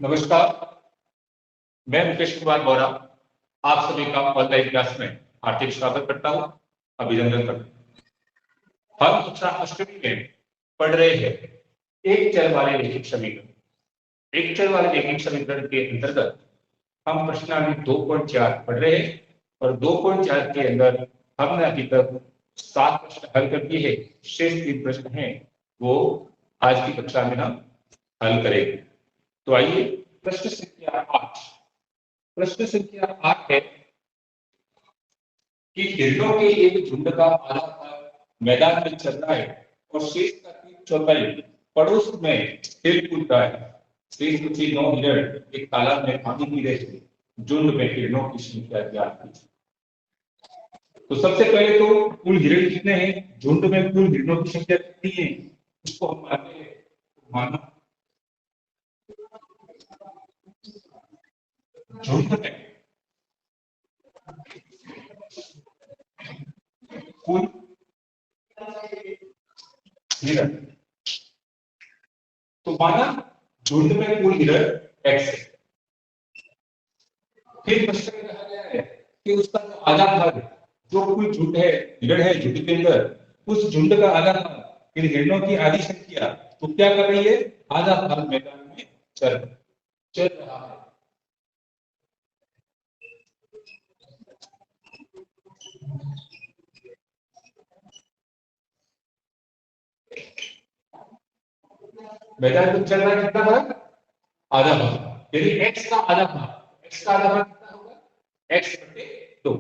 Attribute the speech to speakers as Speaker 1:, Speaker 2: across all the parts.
Speaker 1: नमस्कार, मैं मुकेश कुमार गौरा आप सभी का ऑनलाइन क्लास में हार्दिक स्वागत करता हूं, अभिनंदन करता हूं। हम कक्षा अष्टमी में पढ़ रहे हैं एक चर वाले रैखिक समीकरण। एक चर वाले रैखिक समीकरण के अंतर्गत हम प्रश्नावली 2.4 पढ़ रहे हैं और 2.4 के अंदर हमने अभी तक 7 प्रश्न हल कर दिए हैं। शेष 3 प्रश्न हैं वो आज की कक्षा में हम हल करेंगे। तो आइए प्रश्न संख्या 8। प्रश्न संख्या 8 है कि हिरणों के एक झुंड का आधा भाग मैदान में चल रहा है और शेष का 3/4 पड़ोस में खेल कूद रहा है। शेष बचे 9 हिरण एक तालाब में पानी पी रहे थे। झुंड में हिरणों की संख्या ज्ञात कीजिए। तो सबसे पहले तो कुल हिरण कितने हैं, झुंड में कुल हिरणों की संख्या कितनी है उसको हम मानते हैं। माना झुंड में कुल हिरण, तो माना झुंड में कुल हिरण x है। फिर प्रश्न में कहा गया है कि उसका जो आधा भाग है, जो कुल झुंड है, हिरण है झुंड के अंदर, उस झुंड का आधा भाग फिर हिरणों की आधी संख्या तो क्या कर रही है, आधा भाग मैदान में चल रहा है। मैदान में चल रहा है कितना भाग, आधा भाग, यानी x का आधा भाग। x का आधा भाग कितना होगा, x बटे 2।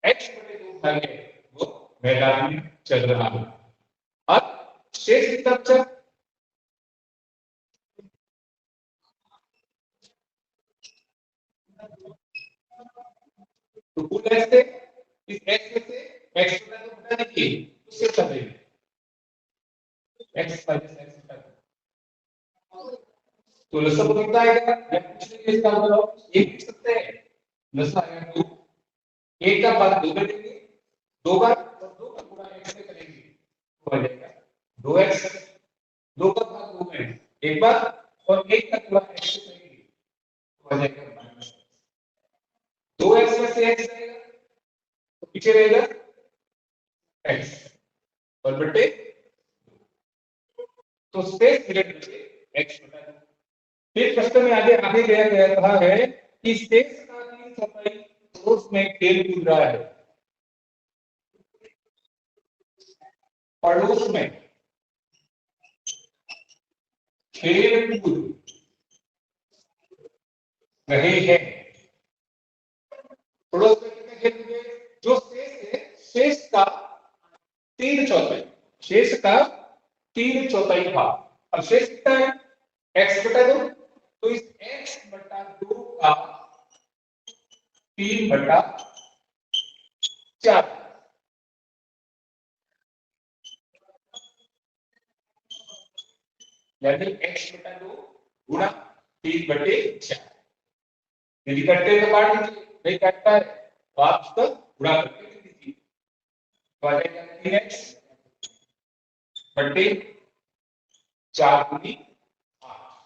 Speaker 1: x बटे 2 भाग है वो मैदान में चल रहा है। अब शेष कितना बचा, तो कुल x से इस x में से x बटा 2 बटा दीजिए, उससे कर देंगे x माइनस x बटा 2। तो लसा कितना आएगा, या कुछ नहीं, इसका मतलब एक लिख सकते हैं। लसा आएगा 2, एक का भाग 2 में देंगे, 2 बार और 2 का गुणा x से करेंगे तो आ जाएगा 2x। 2 का भाग 2 में एक बार और 1 का गुणा x से करेंगे तो आ जाएगा माइनस 2x में से x जाएगा तो पीछे रहेगा x और बटे, तो शेष हिरण बचे x बटा 2। फिर प्रश्न में आगे आगे गया गया कहा है कि शेष का 3/4 पड़ोस में खेल कूद रहा है। पड़ोस में खेल कूद रहे हैं। पड़ोस में कितने खेल कूदे, जो शेष है शेष का 3/4, शेष का 3/4 भाग। अब शेष कितना है, x बटा 2, तो इस x बटा 2 का 3/4 यानी x बटा 2 गुणा 3/4। यदि करते हैं तो काट दीजिए, नहीं काटता है तो आप उसका गुणा करके लिख दीजिए तो आ जाएगा 3x बटे 4 गुनी 8।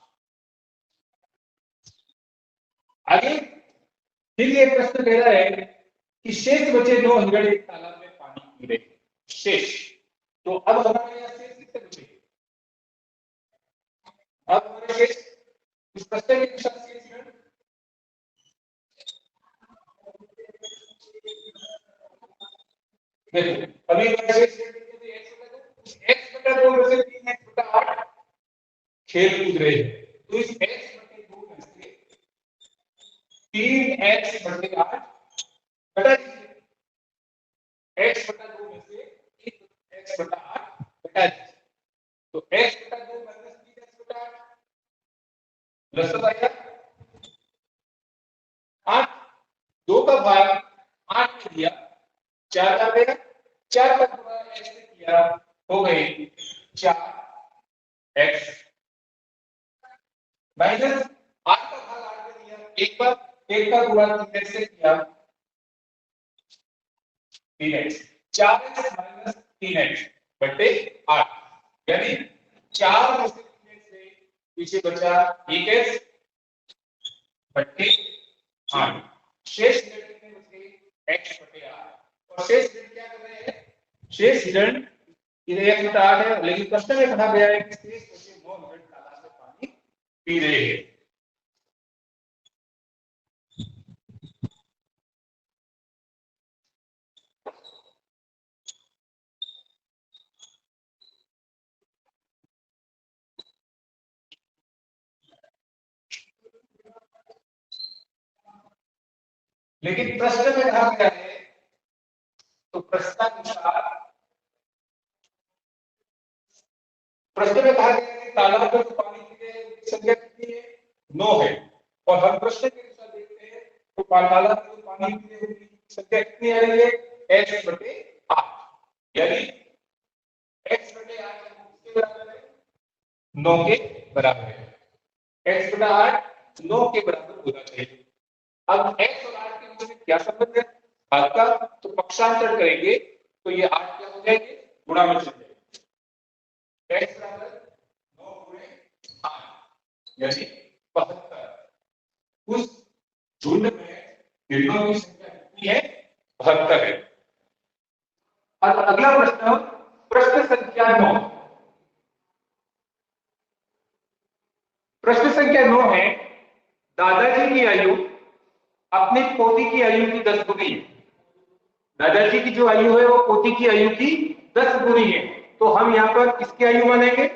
Speaker 1: आगे फिर ये प्रश्न कह रहा है कि शेष बचे 9 हिरण एक तालाब में पानी पी रहे हैं। शेष, तो अब हमारे यहाँ शेष कितने बचे, अब हमारे शेष इस प्रश्न के अनुसार शेष हिरण देखो, अभी हमारे शेष हिरण कितने थे, x बटा 2 में से 3x बटा 8 खेल कूद रहे हैं, तो इस x बटे 2 में से 3x बटे 8 बटा दीजिए, x बटा 2 में से x बटा 8 बटा दीजिए, तो x बटा 2 माइनस 3x बटा 8 लसत आएगा 8। 2 का भाग 8 में दिया, 4 का गया, 4 का गुणा x से किया हो गई 4x माइनस 8 का भाग 8 में दिया, एक बार 1 का गुणा 3x से किया 3x, 4x माइनस 3x बटे 8, यानी 4 में से 3x पीछे बचा 1s बट्टे 8, शेष हिरण में बचे x बटे 8। और शेष हिरण क्या कर रहे हैं? शेष हिरण इधर 1 बटा 8 है, लेकिन प्रश्न में कहा गया है कि शेष बचे 9 हिरण तालाब से पानी पी रहे हैं। लेकिन प्रश्न में कहा गया है, तो प्रश्नानुसार प्रश्न में कहा गया है कि तालाब में पानी की संख्या कितनी है? 9 है। और हम प्रश्न के अनुसार देखते हैं तो तालाब में पानी की संख्या कितनी आ रही है? x बटे 8, यानी x बटे 8 किसके बराबर है? 9 के बराबर है। x बटा 8 9 के बराबर होना चाहिए। अब x और 8 के बीच में क्या संबंध है? भाग का, तो पक्षांतर करेंगे तो ये 8 क्या हो जाएंगे? गुणा में चले जाएंगे। x बराबर 9 गुणे 8 यानी 72। उस झुंड में हिरणों की संख्या कितनी है? 72 है। अब अगला प्रश्न, प्रश्न संख्या 9। प्रश्न संख्या 9 है, दादाजी की आयु अपनी पोती की आयु की 10 गुनी है। दादाजी की जो आयु है वो पोती की आयु की 10 गुनी है। तो हम यहां पर किसकी आयु मानेंगे?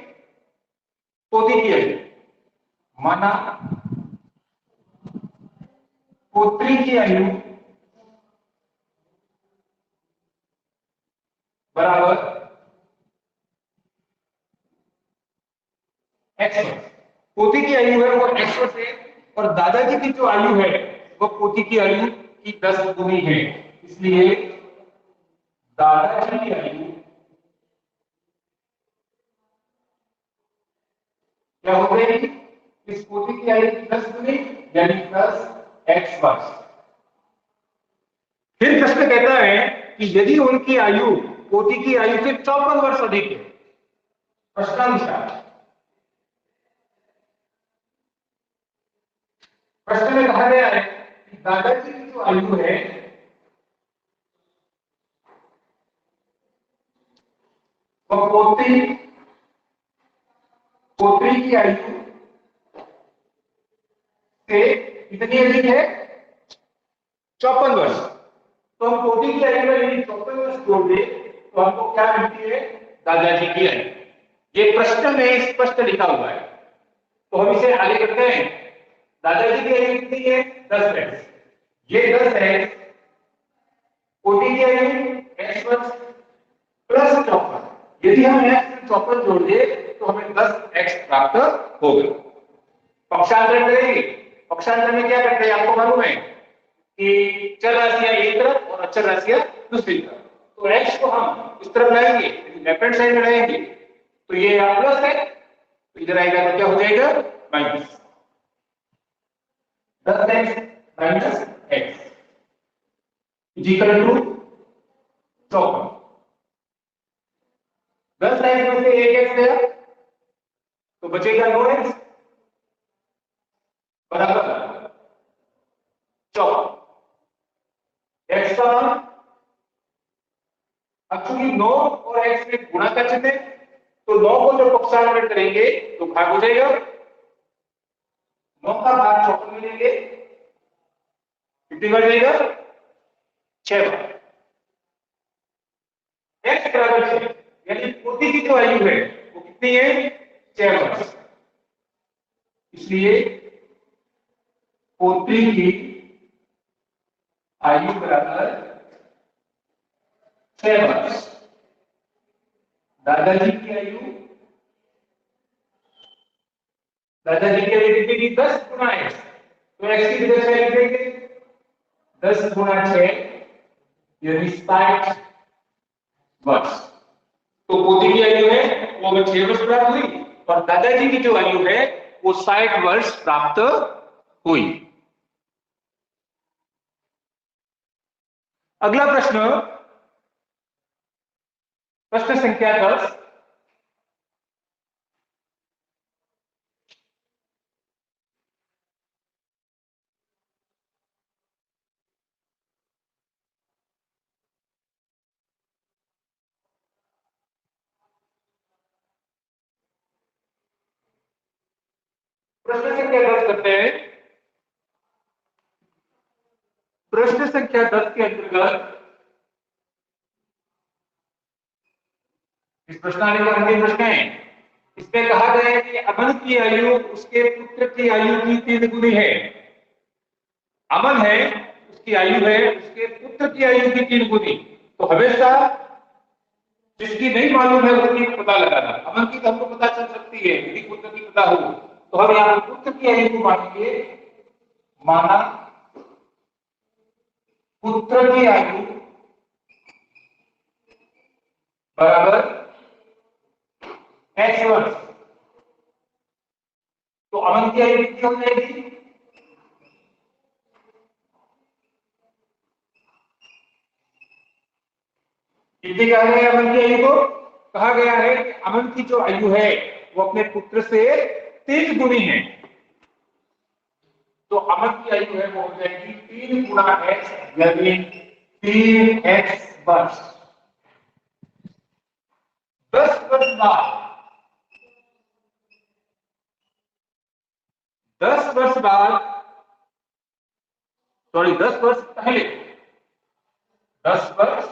Speaker 1: पोती की आयु। माना पोत्री की आयु बराबर x। पोती की आयु है वो x है, और दादाजी की जो आयु है वो पोती की आयु की 10 गुनी है। इसलिए दादाजी की आयु क्या हो जाएगी? इस पोती की आयु की 10 गुनी यानी 10x वर्ष। फिर प्रश्न कहता है कि यदि उनकी आयु पोती की आयु से 54 वर्ष अधिक है, प्रश्नानुसार प्रश्न में कहा गया है कि दादाजी की जो आयु है वह पोत्री की आयु से कितनी अधिक है? 54 वर्ष। तो हम पोती की आयु में यदि 54 वर्ष जोड़ दे तो हमको क्या मिलती है? दादाजी की आयु। ये प्रश्न में स्पष्ट लिखा हुआ है, तो हम इसे आगे करते हैं। दादाजी की आयु कितनी है? 10 है। ये 10 है, पोती की आयु x वर्ष प्लस 54। यदि हम x में 54 जोड़ दे तो हमें 10x प्राप्त होगा। पक्षांतर करेंगे। पक्षांतर में क्या करते हैं आपको मालूम है कि चर राशियां एक तरफ और अचर राशियां दूसरी तरफ। तो x को हम इस तरफ लाएंगे, लेफ्ट हैंड साइड में लाएंगे तो ये प्लस है, तो इधर आएगा तो क्या हो जाएगा? Minus. 10x minus x is equal to 54। 10 में से 1x गया तो बचेगा 9x बराबर 54। x का मान, अब चूंकि 9 और x में गुणा का चिन्ह है तो 9 को जब पक्षांतर करेंगे तो भाग हो जाएगा। 9 का भाग 54 में लेंगे, कितनी बार जाएगा? 6 बार। x बराबर 6, यानी पोती की जो आयु है वो कितनी है? 6 वर्ष। इसलिए पोती की आयु बराबर 6 वर्ष। दादाजी की आयु, दादाजी की आयु कितनी? 10 गुना x, तो x की जगह 6 लिख देंगे। 10 गुना 6 यानी 60 वर्ष। तो पोती की आयु है वो हमें 6 वर्ष प्राप्त हुई, और दादाजी की जो आयु है वो 60 वर्ष प्राप्त हुई। अगला प्रश्न, प्रश्न संख्या 10। प्रश्न संख्या 10 करते हैं। प्रश्न संख्या 10 के अंतर्गत इस प्रश्नावली का अंतिम प्रश्न है। इसमें कहा गया है कि अमन की आयु उसके पुत्र की आयु की 3 गुनी है। अमन है, उसकी आयु है उसके पुत्र की आयु की 3 गुनी। तो हमेशा जिसकी नहीं मालूम है उसकी पता लगाना। अमन की तो हमको पता चल सकती है, यदि पुत्र की पता हो तो हम यहाँ पुत्र की आयु को मानेंगे। माना पुत्र की आयु बराबर x वर्ष। तो अमन की आयु कितनी हो जाएगी? कितनी कहा गया अमन की आयु को? कहा गया है कि अमन की जो आयु है वो अपने पुत्र से 3 गुनी है। तो अमन की आयु है वो हो जाएगी 3 गुना x, यानी 3x वर्ष। 10 वर्ष बाद 10 वर्ष बाद सॉरी 10 वर्ष पहले 10 वर्ष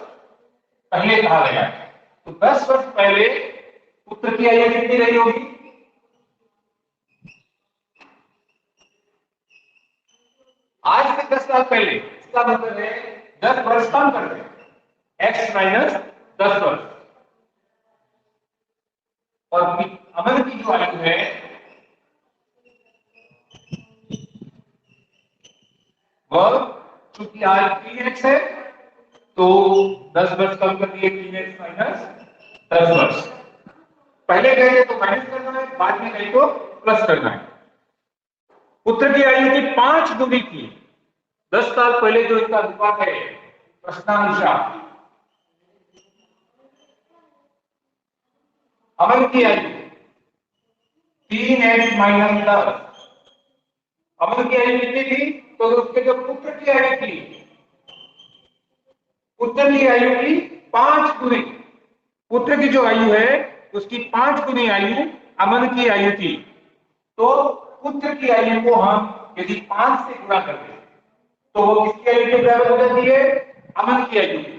Speaker 1: पहले कहा गया है। तो 10 वर्ष पहले पुत्र की आयु कितनी रही होगी? आज से 10 साल पहले, इसका मतलब है 10 वर्ष कम कर दें, x माइनस 10 वर्ष। और अमन की जो आयु है वह चूंकि आज 3x है तो 10 वर्ष कम कर दिए, 3x माइनस 10 वर्ष। पहले गए तो माइनस करना है, बाद में गए तो प्लस करना है। पुत्र की आयु की 5 गुनी थी 10 साल पहले जो इसका अनुपात है प्रश्नानुसार। अमन की आयु 3x माइनस 10। अमन की आयु कितनी थी? तो उसके जो पुत्र की आयु थी, पुत्र की आयु की 5 गुनी। पुत्र की जो आयु है उसकी 5 गुनी आयु अमन की आयु थी। तो पुत्र की आयु को हम यदि 5 से गुणा कर दें तो वो किसकी आयु के बराबर हो जाती है? अमन की आयु की।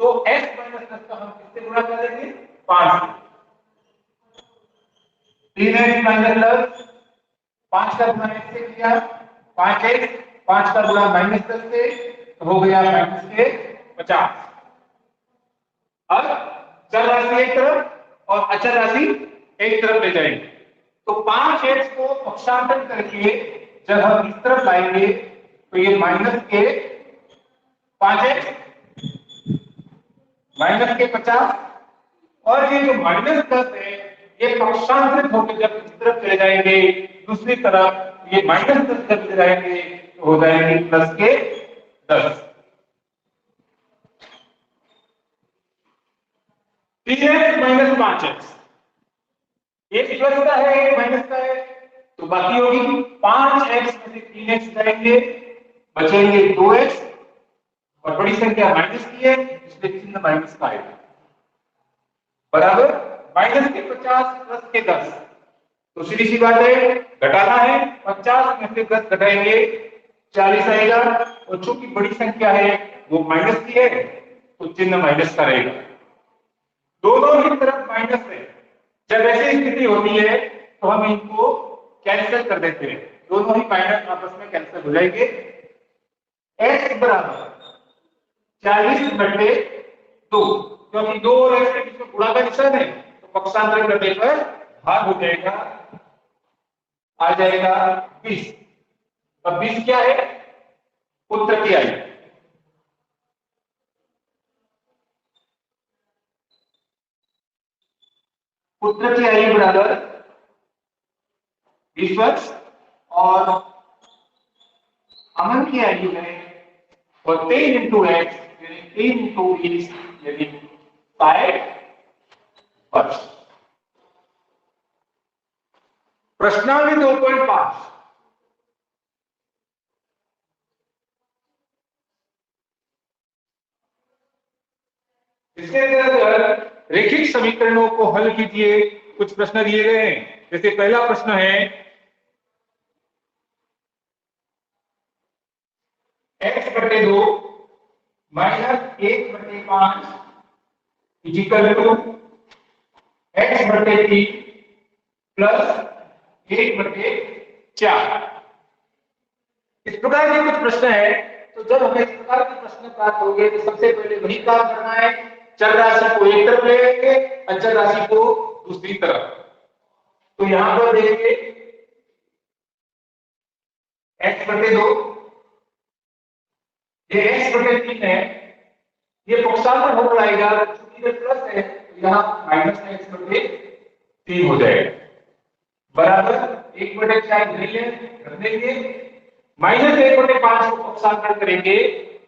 Speaker 1: तो x माइनस 10 का हम किससे गुणा कर देंगे? 5 से। 3x माइनस 10, 5 का गुणा x से किया 5x, 5 का गुणा माइनस 10 से तो हो गया माइनस के 50। अब चर राशि एक तरफ और अचर राशि एक तरफ ले जाएंगे। तो 5x को पक्षांतर करके जब हम इस तरफ लाएंगे तो ये माइनस के 5x माइनस के 50, और ये जो माइनस 10 है ये पक्षांतरित होकर जब इस तरफ चले जाएंगे दूसरी तरफ, ये माइनस 10 जब चले जाएंगे तो हो जाएंगे प्लस के 10। 3x माइनस 5x, एक प्लस का है एक माइनस का है, तो बाकी होगी 5x में से 3x जाएंगे, बचेंगे 2x, और बड़ी संख्या माइनस की है इसलिए चिन्ह माइनस का आएगा, बराबर माइनस के 50 प्लस के 10। तो सीधी सी बात है, घटाना है, 50 में से 10 घटाएंगे 40 आएगा, और चूंकि बड़ी संख्या है वो माइनस की है तो चिन्ह माइनस का रहेगा। दोनों ही तरफ माइनस है। जब ऐसी स्थिति होती है तो हम इनको कैंसिल कर देते हैं, दोनों ही माइनस आपस में कैंसिल हो जाएंगे। x बराबर 40/2, क्योंकि 2 और x के बीच में गुणा का निशान है तो पक्षांतर करने पर भाग हो जाएगा, आ जाएगा 20। अब 20 क्या है? पुत्र की आयु। पुत्र की आयु बराबर 20 वर्ष, और अमन की आयु है और 3 इंटू एक्स यानी 3 इंटू 20 यानी 60 वर्ष। प्रश्नावली 2.5, इसके अंतर्गत रैखिक समीकरणों को हल कीजिए। कुछ प्रश्न दिए गए हैं, जैसे पहला प्रश्न है x बटे 2 माइनस 1 बटे 5 इजिकल टू x बटे 3 प्लस 1 बटे 4। इस प्रकार के कुछ प्रश्न है। तो जब हमें इस प्रकार के प्रश्न प्राप्त होंगे तो सबसे पहले वही काम करना है, चर राशि को एक तरफ ले लेंगे, अचर राशि को दूसरी तरफ। तो यहां पर देखिए x बटे 2, ये x बटे 3 है, ये पक्षांतर हो जाएगा, चूंकि ये प्लस है तो यहाँ माइनस x बटे 3 हो जाएगा, बराबर 1 बटे 4 रख देंगे, माइनस 1 बटे 5 को पक्षांतर करेंगे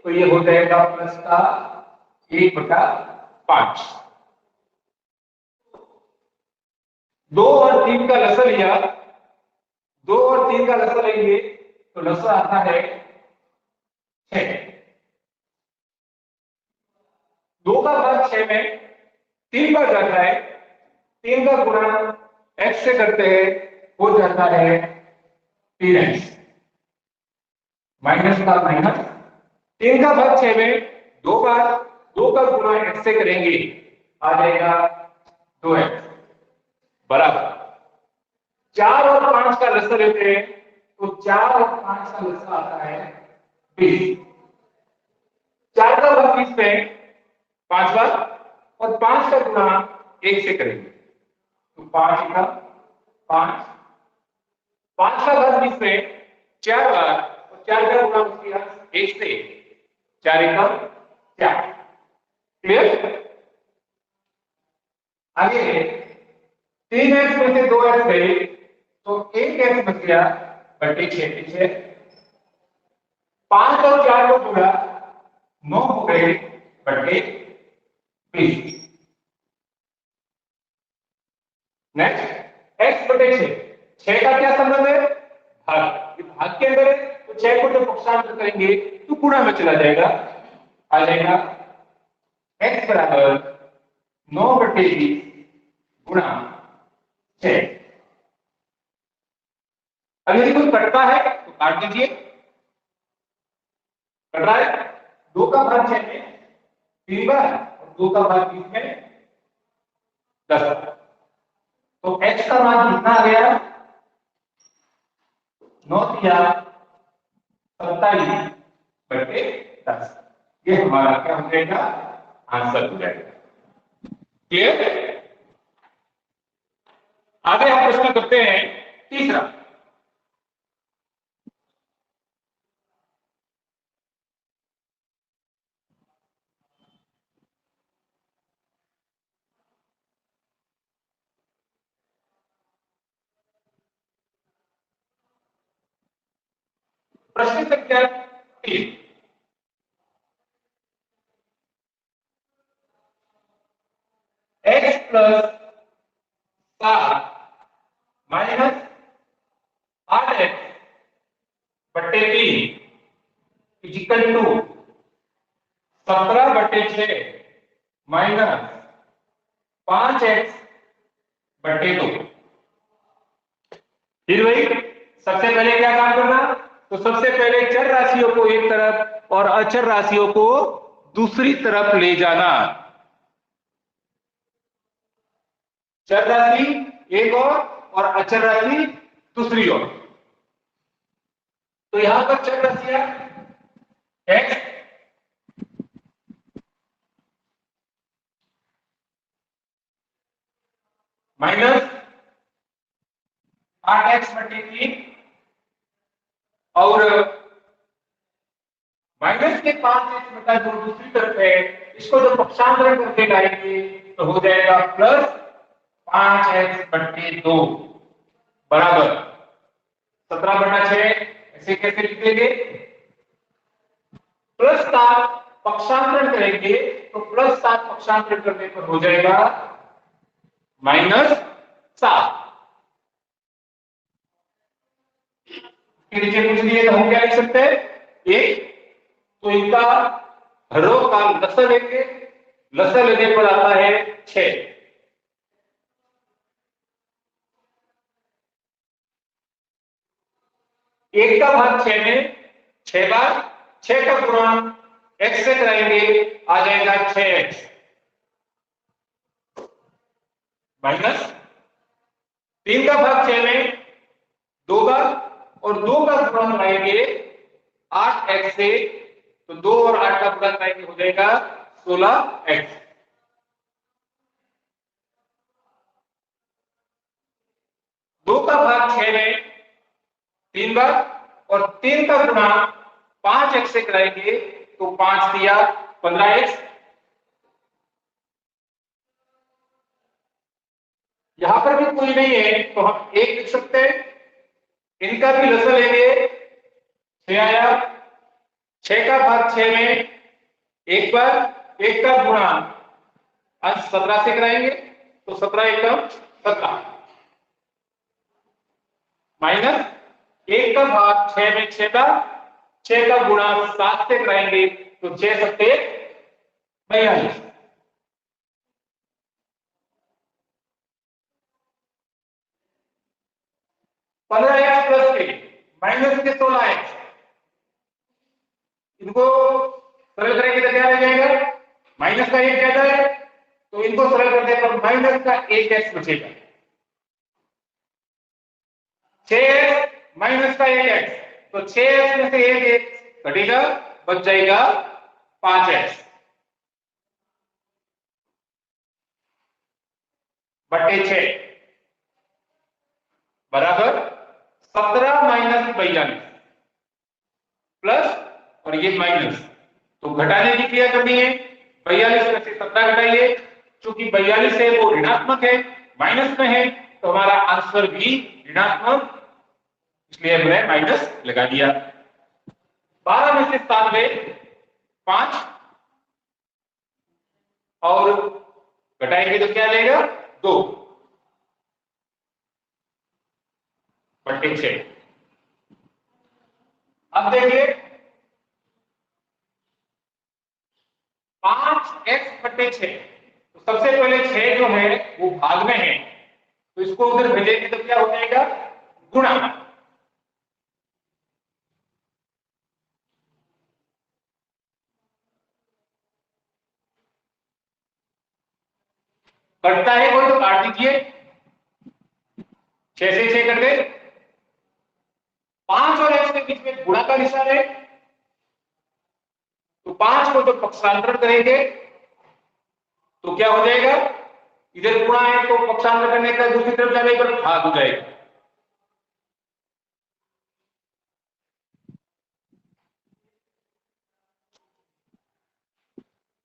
Speaker 1: तो ये हो जाएगा प्लस का 1 बटा 5। 2 और 3 का लसर लिया, 2 और 3 का लसर लेंगे तो लसर आता है 6। 2 का भाग 6 में 3 बार जाता है, 3 का गुणा x से करते हैं, हो जाता है 3x, माइनस का माइनस, 3 का भाग 6 में 2 बार, 2 का गुणा x से करेंगे, आ जाएगा 2x, बराबर 4 और 5 का लसर लेते हैं तो 4 और 5 का लसर आता है 20। 4 का भाग 20 में 5 बार और 5 का गुणा 1 से करेंगे तो 5 का 5, 5 का भाग 20 में 4 बार और 4 का गुणा उसके 1 से, 4 का 4। क्लियर? आगे 3x में से 2x गए तो 1x बच गया बटे 6, 5 और 4 को जोड़ा 9 हो गए बटे 20। नेक्स्ट x बटे 6 का क्या संबंध है? भाग, ये भाग के अंदर है तो 6 को जब पक्षांतर करेंगे तो गुणा में चला जाएगा, आ जाएगा x बराबर 9 बटे 20 गुणा 6। अब यदि कोई कटता है तो काट दीजिए, कट रहा है 2 का भाग 6 में 3 बार और 2 का भाग 20 में 10 बार, तो h का मान कितना आ गया? 9 या 27 बटे 10। ये हमारा क्या हो जाएगा? आंसर हो जाएगा। क्लियर? आगे हम प्रश्न करते हैं तीसरा। प्रश्न संख्या 3, x प्लस 7 माइनस 8x बटे 3 इजिकल टू 17 बटे 6 माइनस 5x बटे 2। फिर वही सबसे पहले क्या काम करना? तो सबसे पहले चर राशियों को एक तरफ और अचर राशियों को दूसरी तरफ ले जाना। चर राशि एक और अचर राशि दूसरी ओर। तो यहां पर चर राशियां x माइनस 8x बटे 3 और माइनस के 5x बटा 2 दूसरी तरफ है, इसको जब पक्षांतरण करके लाएंगे तो हो जाएगा प्लस 5x बटे 2 बराबर 17 बटा 6। ऐसे कैसे लिखेंगे? प्लस 7 पक्षांतरण करेंगे तो प्लस 7 पक्षांतरण करने पर हो जाएगा माइनस 7। नीचे कुछ दिए तो हम क्या लिख सकते हैं? एक, तो इनका हरों का लसर लेंगे, लसर लेने पर आता है 6। एक का भाग 6 में 6 बार, 6 का गुणा x से कराएंगे, आ जाएगा 6x माइनस 3 का भाग 6 में 2 बार और 2 का गुणा कराएंगे 8x से, तो 2 और 8 का गुणा कराएंगे हो जाएगा 16x। 2 का भाग 6 में 3 बार और 3 का गुणा 5x से कराएंगे तो 5 दिया 15x। यहां पर भी कोई नहीं है तो हम 1 लिख सकते हैं, इनका भी लसा लेंगे 6 आया, 6 का भाग 6 में 1 बार, 1 का गुणा अंश 17 से कराएंगे तो 17 एकम 17 माइनस 1 का भाग 6 में 6 बार, 6 का गुणा 7 से कराएंगे तो 6 सत्ते 42। पंद्रह एक्स प्लस के माइनस के 16x, इनको सरल करेंगे तो क्या रह जाएगा, माइनस का 1 ज्यादा है तो इनको सरल करने पर माइनस का 1x बचेगा। 6x माइनस का 1x, तो 6x में से 1x घटेगा, बच जाएगा 5x बटे 6 बराबर 17 माइनस 42 प्लस और ये माइनस, तो घटाने की क्रिया करनी है। 42 में से 17 घटाइए, चूंकि 42 है वो ऋणात्मक है, माइनस में है तो हमारा आंसर भी ऋणात्मक, इसलिए हमने माइनस लगा दिया। 12 में से 7 गए 5 और घटाएंगे तो क्या लेगा 2 बटे 6। अब देखिए 5x बटे 6, तो सबसे पहले 6 जो है वो भाग में है तो इसको उधर भेजेंगे तो क्या हो जाएगा गुणा, कटता है कोई तो काट दीजिए, 6 से 6 कर दे, 5 और x के बीच में गुणा का निशान है तो 5 को जब पक्षांतर करेंगे तो क्या हो जाएगा, इधर गुणा है तो पक्षांतर करने का दूसरी तरफ जाने पर भाग हो जाएगा।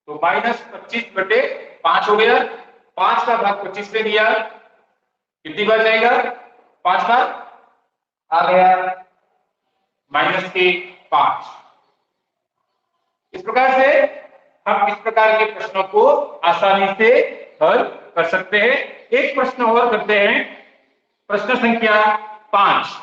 Speaker 1: तो माइनस 25 बटे 5 हो गया, 5 का भाग 25 में दिया, कितनी बार जाएगा 5 बार, आ गया माइनस के 5। इस प्रकार से हम इस प्रकार के प्रश्नों को आसानी से हल कर सकते हैं। एक प्रश्न और करते हैं, प्रश्न संख्या 5।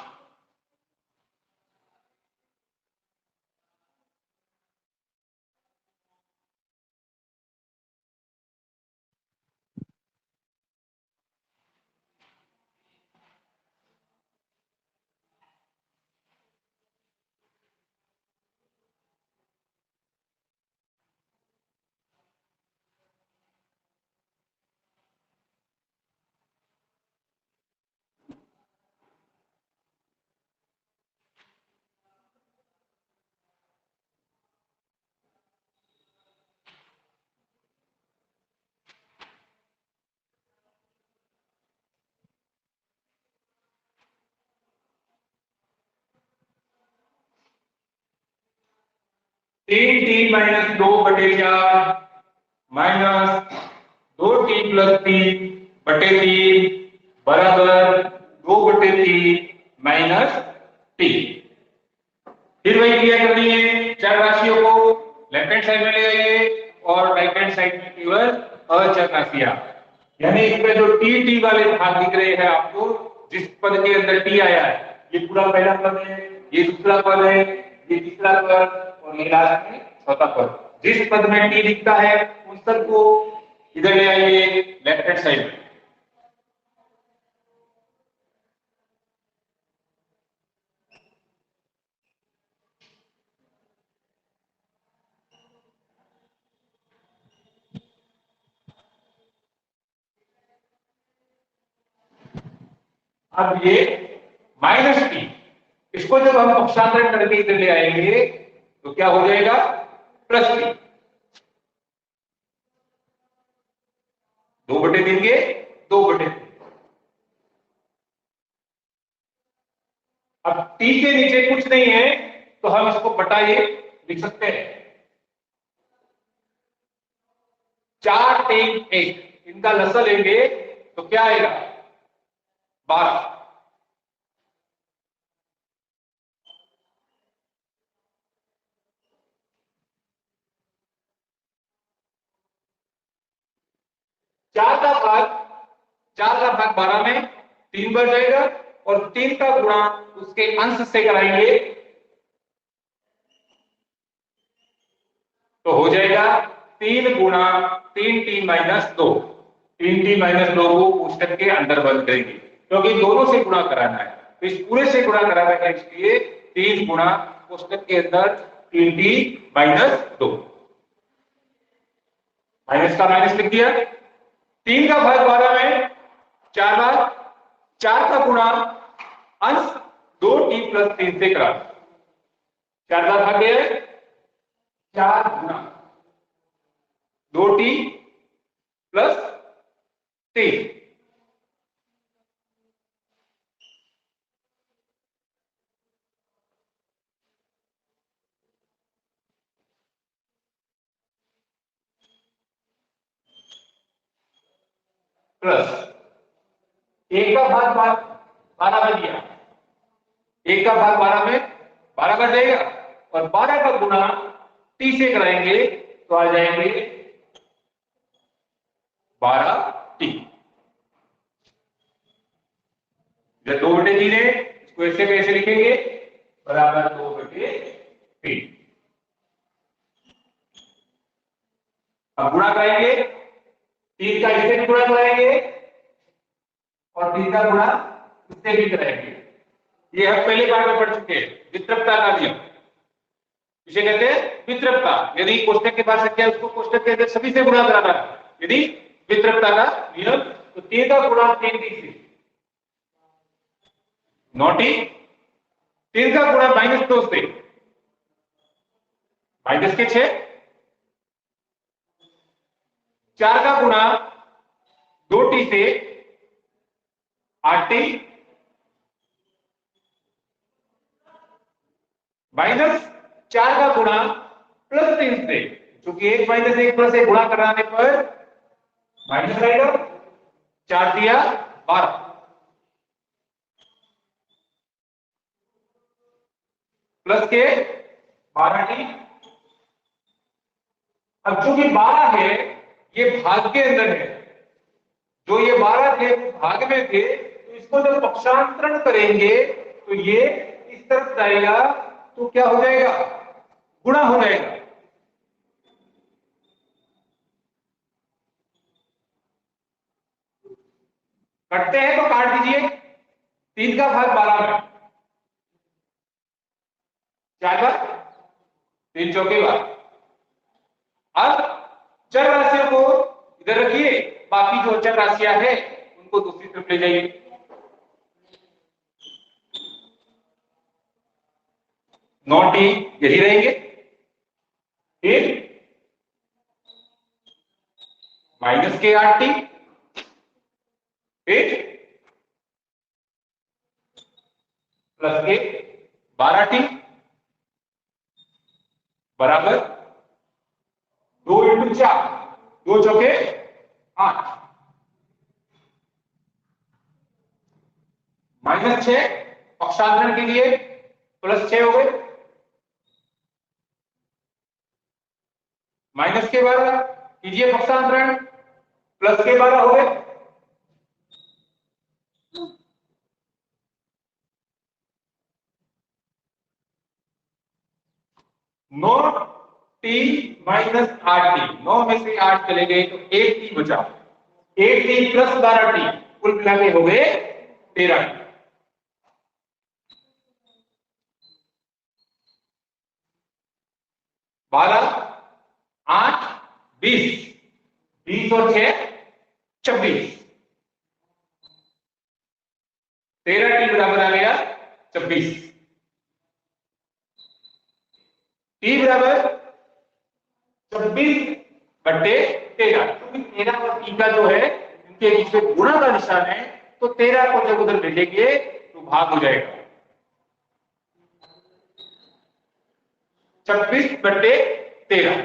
Speaker 1: तीन टी माइनस 2 बटे 4 माइनस 2t प्लस 3 बटे 3 बराबर 2 बटे 3 माइनस टी। फिर वही क्रिया करनी है, चार राशियों को लेफ्ट हैंड साइड में ले आइए और राइट हैंड साइड में केवल अचर राशियां, यानी इसमें जो टी टी वाले भाग दिख रहे हैं आपको, जिस पद के अंदर टी आया है ये पूरा पहला पद है, ये दूसरा पद है, ये तीसरा पद और ये लास्ट में चौथा पद। जिस पद में टी दिखता है उन सबको इधर ले आइए लेफ्ट हैंड साइड में। अब ये माइनस टी, इसको जब हम पक्षांतरण करके इधर ले आएंगे तो क्या हो जाएगा, प्लस टी। 2/3 के 2/3। अब टी के नीचे कुछ नहीं है तो हम इसको बटा ये लिख सकते हैं। 4 3 1, इनका लसा लेंगे तो क्या आएगा, 12। चार का भाग 12 में 3 बढ़ जाएगा और 3 का गुणा उसके अंश से कराएंगे तो हो जाएगा 3 गुणा 3 टी माइनस 2। 3 टी माइनस 2 को कोष्टक के अंदर बंद करेंगे क्योंकि दोनों से गुणा कराना है, तो इस पूरे से गुणा कराना है, इसलिए 3 गुणा कोष्टक के अंदर 3 टी माइनस 2। माइनस का माइनस लिख दिया। 3 का भाग 12 में 4 बार, 4 का गुणा अंश 2t प्लस 3 से करा, 4 बार भाग गया, 4 गुणा 2t प्लस 3। प्लस 1 का भाग 12 में दिया, 1 का भाग 12 में 12 कर जाएगा और 12 का गुणा t से कराएंगे तो आ जाएंगे 12t। जब 2/3 है इसको ऐसे कैसे लिखेंगे, बराबर 2/3। अब गुणा कराएंगे, 3 का इससे भी गुणा कराएंगे और 3 का गुणा इससे भी कराएंगे। ये हम पहले बार में पढ़ चुके हैं, वित्रपता का नियम, इसे कहते हैं वित्रपता। यदि कोष्टक के पास संख्या उसको कोष्टक के अंदर सभी से गुणा कराना है, यदि वित्रपता का नियम, तो 3 का गुणा 3t से 9t, 3 का गुणा -2 से माइनस के 6, 4 का गुणा 2t से 8t, माइनस 4 का गुणा प्लस 3 से, क्योंकि 1 माइनस 1 प्लस 1 गुणा कराने पर माइनस आएगा, 4 दिया 12 प्लस के 12t। अब चूंकि 12 है ये भाग के अंदर है, जो ये 12 थे वो भाग में थे, तो इसको जब पक्षांतरण करेंगे तो ये इस तरफ जाएगा तो क्या हो जाएगा, गुणा हो जाएगा। कटते हैं तो काट दीजिए। 3 का भाग 12 में 4 बार, 3 चौके बार। अब चर राशियों को इधर रखिए, बाकी जो चर राशियां हैं उनको दूसरी तरफ ले जाइए। 9t यही रहेंगे, फिर माइनस के 8t, फिर प्लस के 12t बराबर 2 × 4, 2 चौके 8, -6 पक्षांतरण के लिए +6 हो गए, माइनस के 12 कीजिए पक्षांतरण, प्लस के 12 हो गए, नौ t माइनस 8t, 9 में से 8 चले गए तो 8t बचा, 8t प्लस 12t कुल मिला के हो गए 13t। 12 8 20, 20 और 6 26, 13 टी बराबर आ गया 26। टी बराबर 26/13, क्योंकि 13 और टी का जो है इनके बीच में गुणा का निशान है, तो 13 को जब उधर भेजेंगे तो भाग हो जाएगा। 26/13,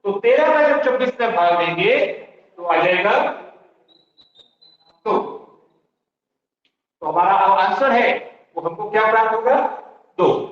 Speaker 1: तो 13 का जब 26 में भाग देंगे तो आ जाएगा 2। तो हमारा आंसर है वो हमको क्या प्राप्त होगा 2।